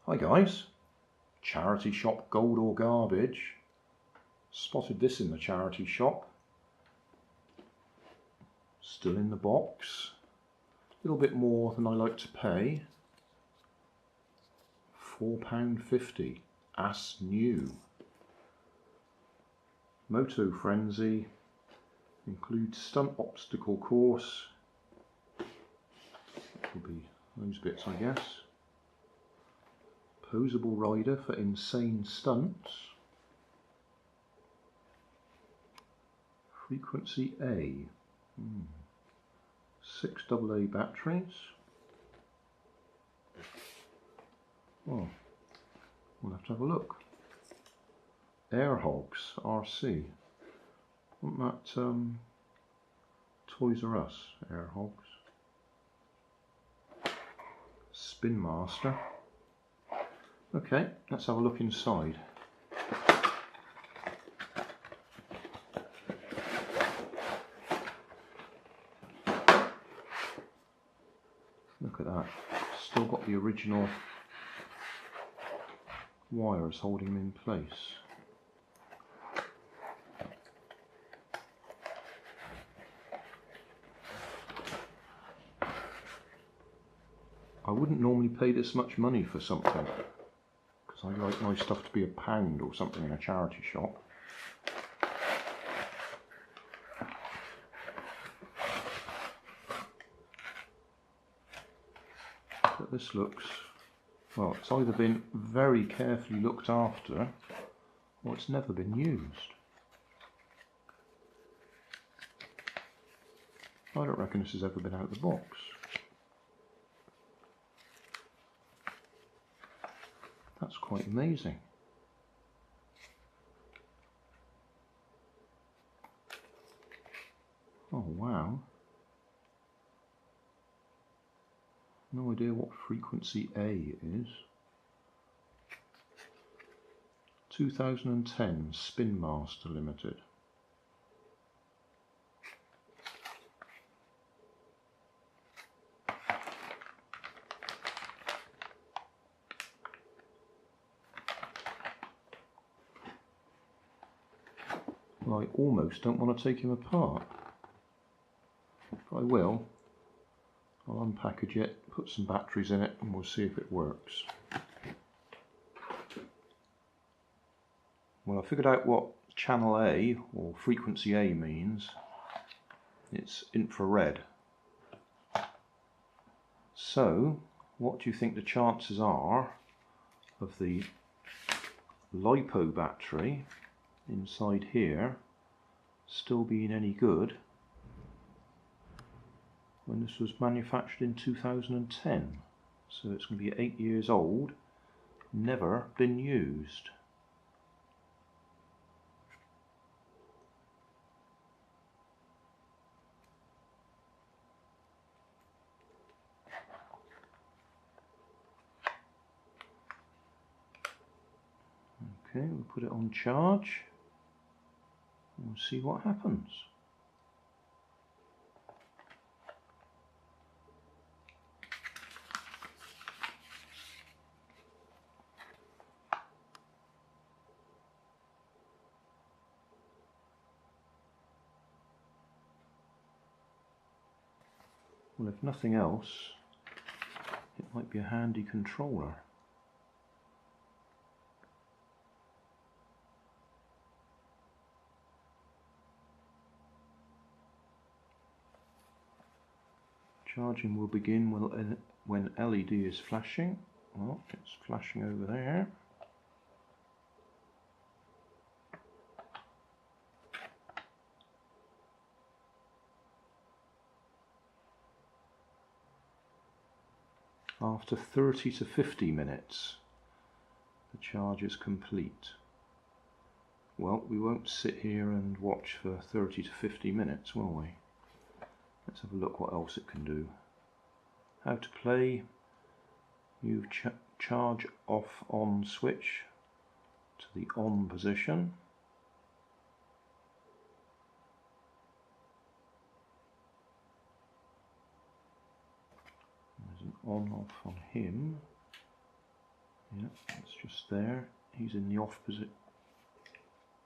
Hi guys, charity shop gold or garbage. Spotted this in the charity shop. Still in the box. A little bit more than I like to pay. £4.50, as new. Moto Frenzy includes stunt obstacle course. That will be those bits, I guess. Posable rider for insane stunts. Frequency A. 6 AA batteries. Oh, we'll have to have a look. Air Hogs RC. Wasn't that Toys R Us Air Hogs? Spin Master. Okay, let's have a look inside. Look at that. Still got the original wires holding them in place. I wouldn't normally pay this much money for something, because I like my stuff to be £1 or something in a charity shop. But this looks, well, it's either been very carefully looked after or it's never been used. I don't reckon this has ever been out of the box. That's quite amazing. Oh wow. No idea what frequency A is. 2010 Spin Master Limited. Well, I almost don't want to take him apart, but I will. I'll unpackage it, put some batteries in it, and we'll see if it works. Well, I figured out what channel A, or frequency A, means. It's infrared. So, what do you think the chances are of the LiPo battery inside here still being any good when this was manufactured in 2010? So it's going to be 8 years old, never been used. Okay, we'll put it on charge and we'll see what happens. Well, if nothing else, it might be a handy controller. Charging will begin when LED is flashing. Well, it's flashing over there. After 30 to 50 minutes, the charge is complete. Well, we won't sit here and watch for 30 to 50 minutes, will we? Let's have a look what else it can do. How to play. Move charge off on switch to the on position. There's an on off on him. Yeah, it's just there. He's in the off position.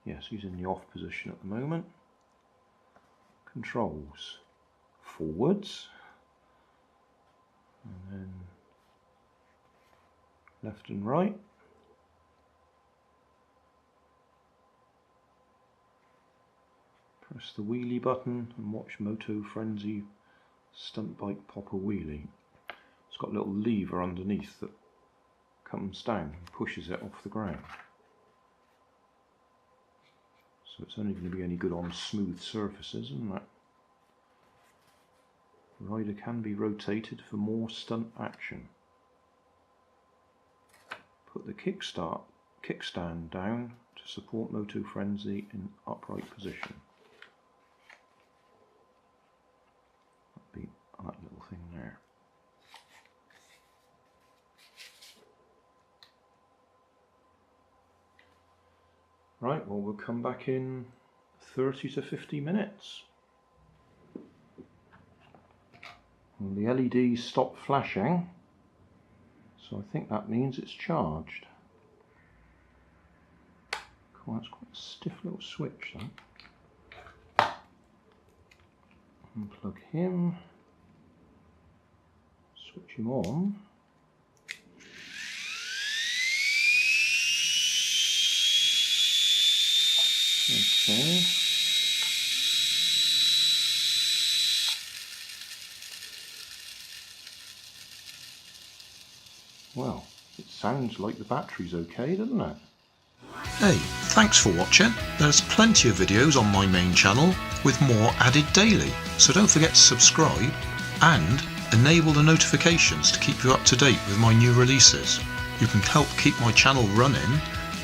Yes, he's in the off position at the moment. Controls forwards, and then left and right. Press the wheelie button and watch Moto Frenzy stunt bike pop a wheelie. It's got a little lever underneath that comes down and pushes it off the ground. So it's only going to be any good on smooth surfaces, isn't it? The rider can be rotated for more stunt action. Put the kickstand down to support Moto Frenzy in upright position. That'd be that little thing there. Right, well, we'll come back in 30 to 50 minutes. And the LEDs stopped flashing, so I think that means it's charged. Cool, that's quite a stiff little switch, that. Unplug him, switch him on. Okay. Well, it sounds like the battery's okay, doesn't it? Hey, thanks for watching. There's plenty of videos on my main channel with more added daily, so don't forget to subscribe and enable the notifications to keep you up to date with my new releases. You can help keep my channel running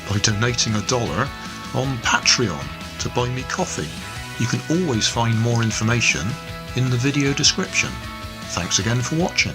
by donating $1 on Patreon to buy me coffee. You can always find more information in the video description. Thanks again for watching.